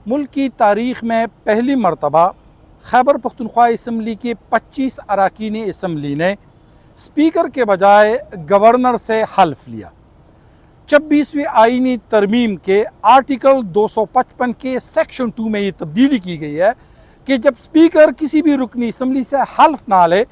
ملک کی تاریخ میں پہلی مرتبہ خیبر پختونخوا اسمبلی کے 25 اراکین اسمبلی نے اسپیکر کے بجائے گورنر سے حلف لیا۔ 26ویں آئینی ترمیم کے آرٹیکل 255 کے سیکشن 2 میں یہ تبدیلی کی گئی ہے کہ جب اسپیکر کسی بھی رکنی اسمبلی سے حلف نہ لے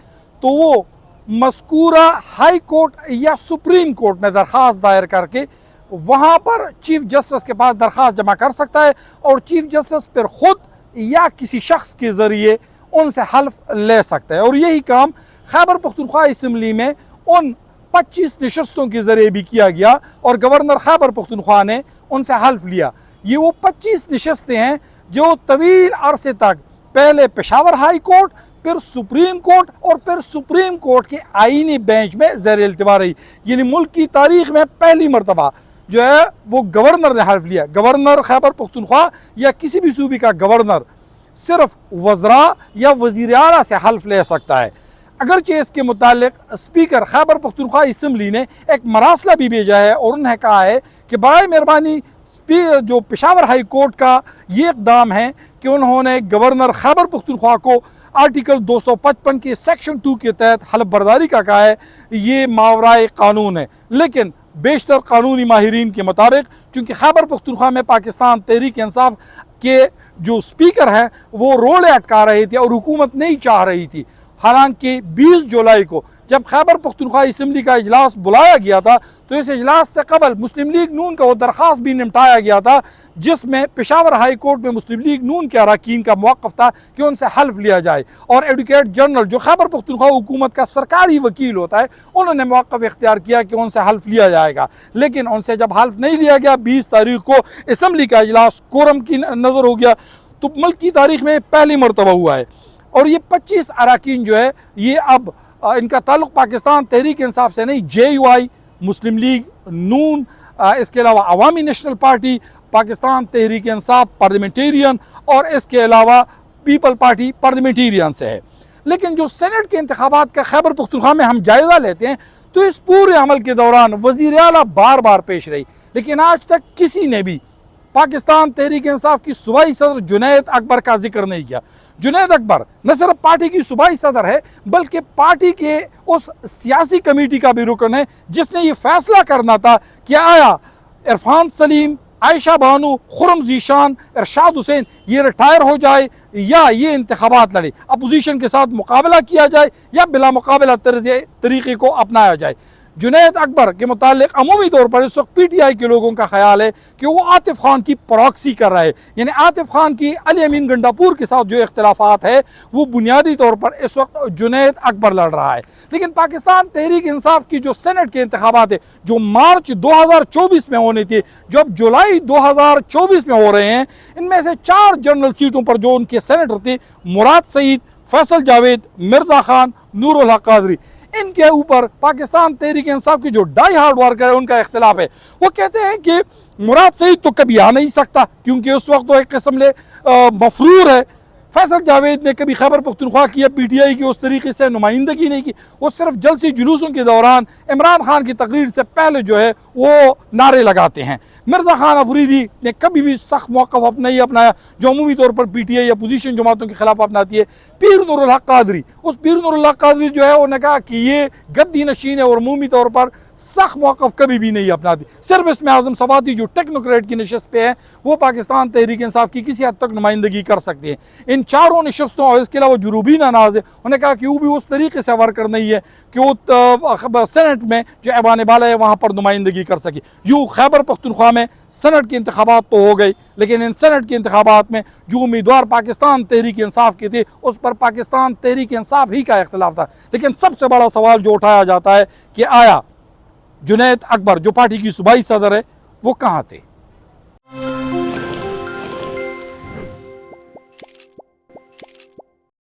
تو وہ مذکورہ ہائی کورٹ یا سپریم کورٹ میں درخواست دائر کر کے وہاں پر چیف جسٹس کے پاس درخواست جمع کر سکتا ہے اور چیف جسٹس پھر خود یا کسی شخص کے ذریعے ان سے حلف لے سکتا ہے۔ اور یہی کام خیبر پختونخوا اسمبلی میں ان 25 نشستوں کے ذریعے بھی کیا گیا اور گورنر خیبر پختونخوا نے ان سے حلف لیا۔ یہ وہ 25 نشستیں ہیں جو طویل عرصے تک پہلے پشاور ہائی کورٹ، پھر سپریم کورٹ اور پھر سپریم کورٹ کے آئینی بینچ میں زیر التوا رہی۔ یعنی ملک کی تاریخ میں پہلی مرتبہ جو ہے وہ گورنر نے حلف لیا۔ گورنر خیبر پختونخوا یا کسی بھی صوبے کا گورنر صرف وزراء یا وزیر اعلیٰ سے حلف لے سکتا ہے۔ اگرچہ اس کے متعلق اسپیکر خیبر پختونخوا اسمبلی نے ایک مراسلہ بھی بھیجا ہے اور انہوں نے کہا ہے کہ برائے مہربانی جو پشاور ہائی کورٹ کا یہ اقدام ہے کہ انہوں نے گورنر خیبر پختونخوا کو آرٹیکل 255 کے سیکشن 2 کے تحت حلف برداری کا کہا ہے، یہ ماورائے قانون ہے۔ لیکن بیشتر قانونی ماہرین کے مطابق چونکہ خیبر پختونخوا میں پاکستان تحریک انصاف کے جو اسپیکر ہیں وہ رولے اٹکا رہے تھے اور حکومت نہیں چاہ رہی تھی، حالانکہ 20 جولائی کو جب خیبر پختونخوا اسمبلی کا اجلاس بلایا گیا تھا تو اس اجلاس سے قبل مسلم لیگ نون کا وہ درخواست بھی نمٹایا گیا تھا جس میں پشاور ہائی کورٹ میں مسلم لیگ نون کے اراکین کا موقف تھا کہ ان سے حلف لیا جائے، اور ایڈوکیٹ جنرل جو خیبر پختونخوا حکومت کا سرکاری وکیل ہوتا ہے انہوں نے موقف اختیار کیا کہ ان سے حلف لیا جائے گا۔ لیکن ان سے جب حلف نہیں لیا گیا، 20 تاریخ کو اسمبلی کا اجلاس کورم کی نظر ہو گیا، تو ملک کی تاریخ میں پہلی مرتبہ ہوا ہے۔ اور یہ 25 اراکین جو ہے یہ اب ان کا تعلق پاکستان تحریک انصاف سے نہیں، جے یو آئی، مسلم لیگ نون، اس کے علاوہ عوامی national party, Pakistan Tehreek Insaf parliamentarian اور اس کے علاوہ پیپل پارٹی پارلیمنٹیرین سے ہے۔ لیکن جو سینٹ کے انتخابات کا خیبر پختونخوا میں ہم جائزہ لیتے ہیں تو اس پورے عمل کے دوران وزیر اعلیٰ بار بار پیش رہی، لیکن آج تک کسی نے بھی پاکستان تحریک انصاف کی صوبائی صدر جنید اکبر کا ذکر نہیں کیا۔ جنید اکبر نہ صرف پارٹی کی صوبائی صدر ہے بلکہ پارٹی کے اس سیاسی کمیٹی کا بھی رکن ہے جس نے یہ فیصلہ کرنا تھا کہ آیا عرفان سلیم، عائشہ بانو، خرم ذیشان، ارشاد حسین یہ ریٹائر ہو جائے یا یہ انتخابات لڑے، اپوزیشن کے ساتھ مقابلہ کیا جائے یا بلا مقابلہ طریقے کو اپنایا جائے۔ جنید اکبر کے متعلق عمومی طور پر اس وقت پی ٹی آئی کے لوگوں کا خیال ہے کہ وہ عاطف خان کی پراکسی کر رہا ہے، یعنی عاطف خان کی علی امین گنڈاپور کے ساتھ جو اختلافات ہے وہ بنیادی طور پر اس وقت جنید اکبر لڑ رہا ہے۔ لیکن پاکستان تحریک انصاف کی جو سینٹ کے انتخابات ہیں جو مارچ 2024 میں ہونے تھے، جو اب جولائی 2024 میں ہو رہے ہیں، ان میں سے 4 جنرل سیٹوں پر جو ان کے سینیٹر تھے، مراد سعید، فیصل جاوید، مرزا خان، نور الحق قادری، ان کے اوپر پاکستان تحریک انصاف کی جو ڈائی ہارڈ ورکر ہے ان کا اختلاف ہے۔ وہ کہتے ہیں کہ مراد سعید تو کبھی آ نہیں سکتا کیونکہ اس وقت وہ ایک قسم لے مفرور ہے۔ فیصل جاوید نے کبھی خیبر پختونخوا کی یا پی ٹی آئی کی اس طریقے سے نمائندگی نہیں کی، وہ صرف جلسی جلوسوں کے دوران عمران خان کی تقریر سے پہلے جو ہے وہ نعرے لگاتے ہیں۔ مرزا خان افریدی نے کبھی بھی سخت موقف نہیں اپنایا جو عمومی طور پر پی ٹی آئی اپوزیشن جماعتوں کے خلاف اپناتی ہے۔ پیر نور الحق قادری، اس پیر نور الحق قادری جو ہے انہوں نے کہا کہ یہ گدی نشین ہے اور عمومی طور پر سخت موقف کبھی بھی نہیں اپناتی، صرف اس میں اعظم سوادی جو ٹیکنوکریٹ کی نشست پہ ہے وہ پاکستان تحریک انصاف کی کسی حد تک نمائندگی کر سکتے ہیں۔ ان 4 نشستوں اور اس کے علاوہ جو روبینہ ناز ہے انہوں نے کہا کہ وہ بھی اس طریقے سے ورکر نہیں ہے کہ وہ سینٹ میں جو ایوان بالا ہے وہاں پر نمائندگی کر سکے۔ یوں خیبر پختونخوا میں سینٹ کے انتخابات تو ہو گئے لیکن ان سینٹ کے انتخابات میں جو امیدوار پاکستان تحریک انصاف کے تھے اس پر پاکستان تحریک انصاف ہی کا اختلاف تھا۔ لیکن سب سے بڑا سوال جو اٹھایا جاتا ہے کہ آیا جنید اکبر جو پارٹی کی صوبائی صدر ہے وہ کہاں تھے؟